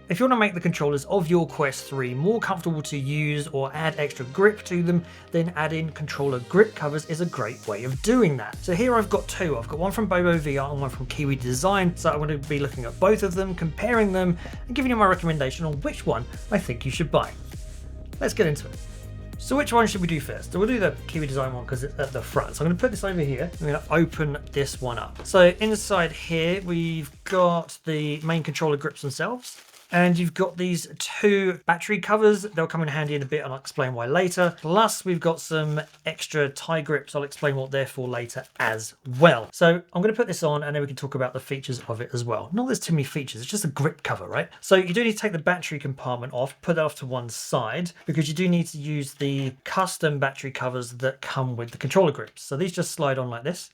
If you want to make the controllers of your Quest 3 more comfortable to use or add extra grip to them, then adding controller grip covers is a great way of doing that. So here I've got two. I've got one from Bobo VR and one from Kiwi Design. So I'm going to be looking at both of them, comparing them, and giving you my recommendation on which one I think you should buy. Let's get into it. So which one should we do first? So we'll do the Kiwi Design one because it's at the front. So I'm going to put this over here. I'm going to open this one up. So inside here, we've got the main controller grips themselves. And you've got these two battery covers. They'll come in handy in a bit and I'll explain why later. Plus we've got some extra tie grips. I'll explain what they're for later as well. So I'm going to put this on and then we can talk about the features of it as well. Not there's too many features, it's just a grip cover, right? So you do need to take the battery compartment off, put that off to one side because you do need to use the custom battery covers that come with the controller grips. So these just slide on like this.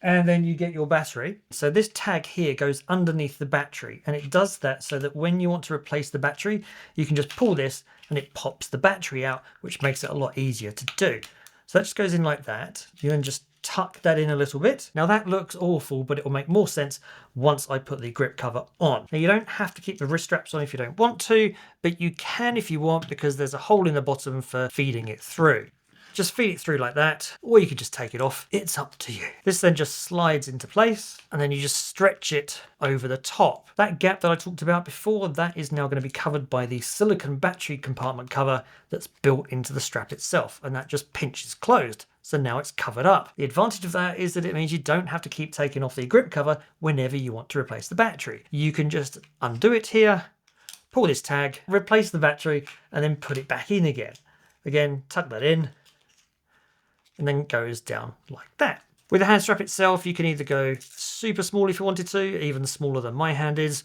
And then you get your battery. So this tag here goes underneath the battery and it does that so that when you want to replace the battery, you can just pull this and it pops the battery out, which makes it a lot easier to do. So that just goes in like that. You then just tuck that in a little bit. Now that looks awful, but it will make more sense once I put the grip cover on. Now you don't have to keep the wrist straps on if you don't want to, but you can if you want because there's a hole in the bottom for feeding it through. Just feed it through like that, or you could just take it off. It's up to you. This then just slides into place, and then you just stretch it over the top. That gap that I talked about before, that is now going to be covered by the silicone battery compartment cover that's built into the strap itself, and that just pinches closed. So now it's covered up. The advantage of that is that it means you don't have to keep taking off the grip cover whenever you want to replace the battery. You can just undo it here, pull this tag, replace the battery, and then put it back in again. Again, tuck that in, and then goes down like that. With the hand strap itself, you can either go super small if you wanted to, even smaller than my hand is,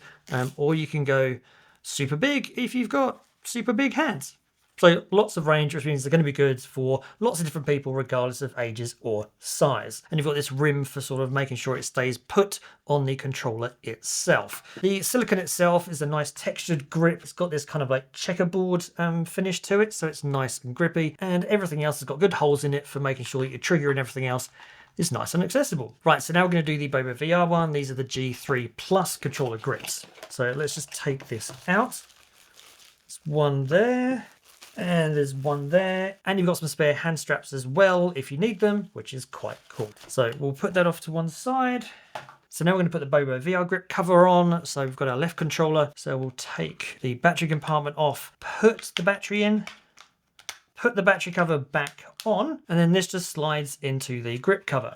or you can go super big if you've got super big hands. So lots of range, which means they're going to be good for lots of different people, regardless of ages or size. And you've got this rim for sort of making sure it stays put on the controller itself. The silicone itself is a nice textured grip. It's got this kind of like checkerboard finish to it, so it's nice and grippy. And everything else has got good holes in it for making sure that your trigger and everything else is nice and accessible. Right, so now we're going to do the Bobo VR one. These are the G3 Plus controller grips. So let's just take this out. There's one there. And there's one there, and you've got some spare hand straps as well if you need them, which is quite cool. So we'll put that off to one side. So now we're going to put the Bobo VR grip cover on. So we've got our left controller. So we'll take the battery compartment off, put the battery in, put the battery cover back on, and then this just slides into the grip cover.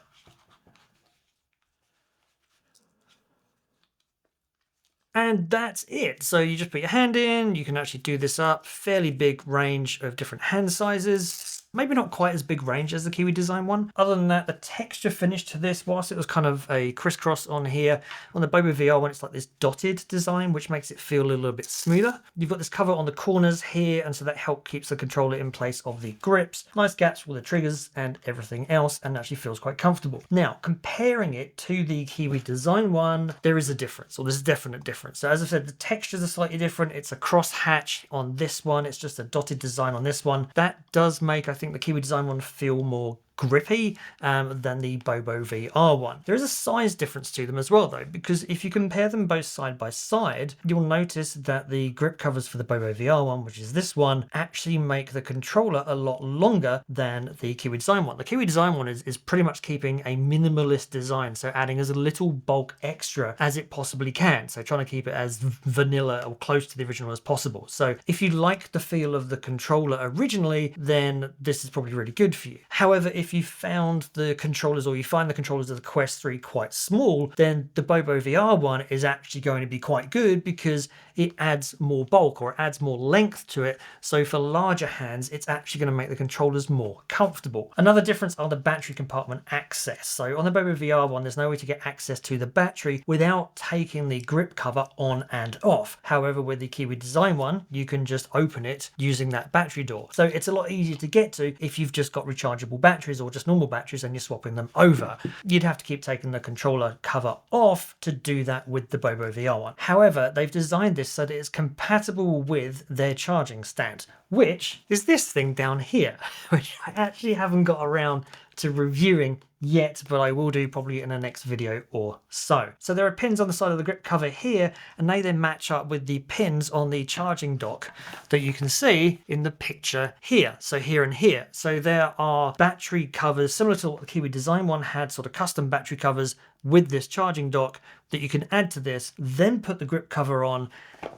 And that's it. So you just put your hand in, you can actually do this up, fairly big range of different hand sizes. Maybe not quite as big range as the Kiwi Design one. Other than that, the texture finish to this, whilst it was kind of a crisscross on here, on the Bobo VR one, it's like this dotted design, which makes it feel a little bit smoother. You've got this cover on the corners here, and so that helps keeps the controller in place of the grips. Nice gaps with the triggers and everything else, and actually feels quite comfortable. Now, comparing it to the Kiwi Design one, there is a difference, or there's a definite difference. So as I said, the textures are slightly different. It's a cross hatch on this one. It's just a dotted design on this one. That does make, I think, the Kiwi Design one feel more grippy than the Bobo VR one. There is a size difference to them as well though, because if you compare them both side by side, you'll notice that the grip covers for the Bobo VR one, which is this one, actually make the controller a lot longer than the Kiwi Design one. The Kiwi Design one is pretty much keeping a minimalist design, so adding as little bulk extra as it possibly can, so trying to keep it as vanilla or close to the original as possible. So if you like the feel of the controller originally, then this is probably really good for you. However, if you found the controllers, or you find the controllers of the Quest 3 quite small, then the Bobo VR one is actually going to be quite good because it adds more bulk, or it adds more length to it. So for larger hands, it's actually going to make the controllers more comfortable. Another difference are the battery compartment access. So on the Bobo VR one, there's no way to get access to the battery without taking the grip cover on and off. However, with the Kiwi Design one, you can just open it using that battery door. So it's a lot easier to get to if you've just got rechargeable batteries or just normal batteries and you're swapping them over. You'd have to keep taking the controller cover off to do that with the Bobo VR one. However, they've designed this so that it's compatible with their charging stand, which is this thing down here, which I actually haven't got around to reviewing yet, but I will do probably in the next video or so. So there are pins on the side of the grip cover here, and they then match up with the pins on the charging dock that you can see in the picture here. So here and here. So there are battery covers similar to what the Kiwi Design one had, sort of custom battery covers with this charging dock that you can add to this, then put the grip cover on.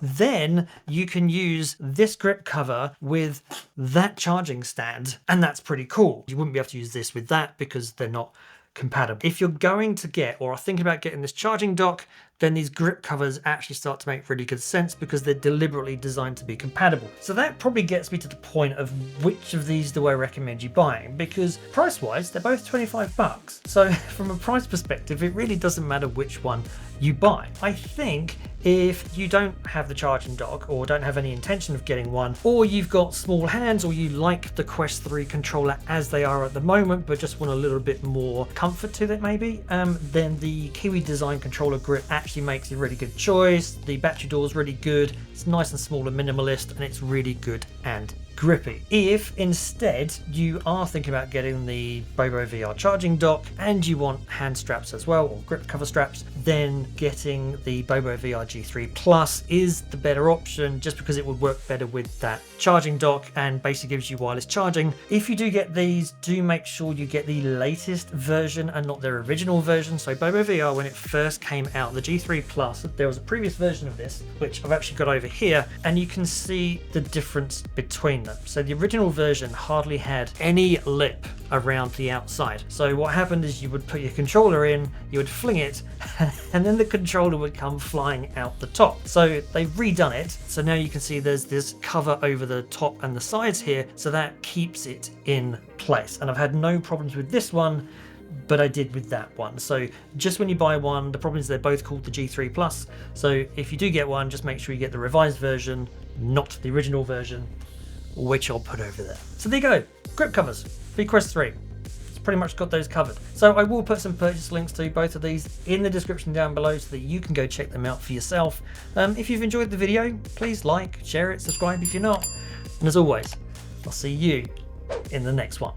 Then you can use this grip cover with that charging stand, and that's pretty cool. You wouldn't be able to use this with that because they're not compatible. If you're going to get or are thinking about getting this charging dock, then these grip covers actually start to make really good sense because they're deliberately designed to be compatible. So that probably gets me to the point of which of these do I recommend you buying, because price-wise, they're both 25 bucks. So from a price perspective, it really doesn't matter which one you buy. I think if you don't have the charging dock or don't have any intention of getting one, or you've got small hands, or you like the Quest 3 controller as they are at the moment, but just want a little bit more comfort to it maybe, then the Kiwi Design controller grip actually makes a really good choice. The battery door is really good. It's nice and small and minimalist, and it's really good and grippy. If instead you are thinking about getting the Bobo VR charging dock and you want hand straps as well, or grip cover straps, then getting the Bobo VR G3 Plus is the better option, just because it would work better with that charging dock and basically gives you wireless charging. If you do get these, do make sure you get the latest version and not their original version. So Bobo VR, when it first came out, the G3 Plus, there was a previous version of this, which I've actually got over here, and you can see the difference between them. So the original version hardly had any lip around the outside. So what happened is you would put your controller in, you would fling it, and then the controller would come flying out the top. So they've redone it. So now you can see there's this cover over the top and the sides here, so that keeps it in place. And I've had no problems with this one, but I did with that one. So just when you buy one, the problem is they're both called the G3 Plus. So if you do get one, just make sure you get the revised version, not the original version, which I'll put over there. So there you go, grip covers for Quest 3. It's pretty much got those covered. So I will put some purchase links to both of these in the description down below so that you can go check them out for yourself. If you've enjoyed the video, please like, share it, subscribe if you're not. And as always, I'll see you in the next one.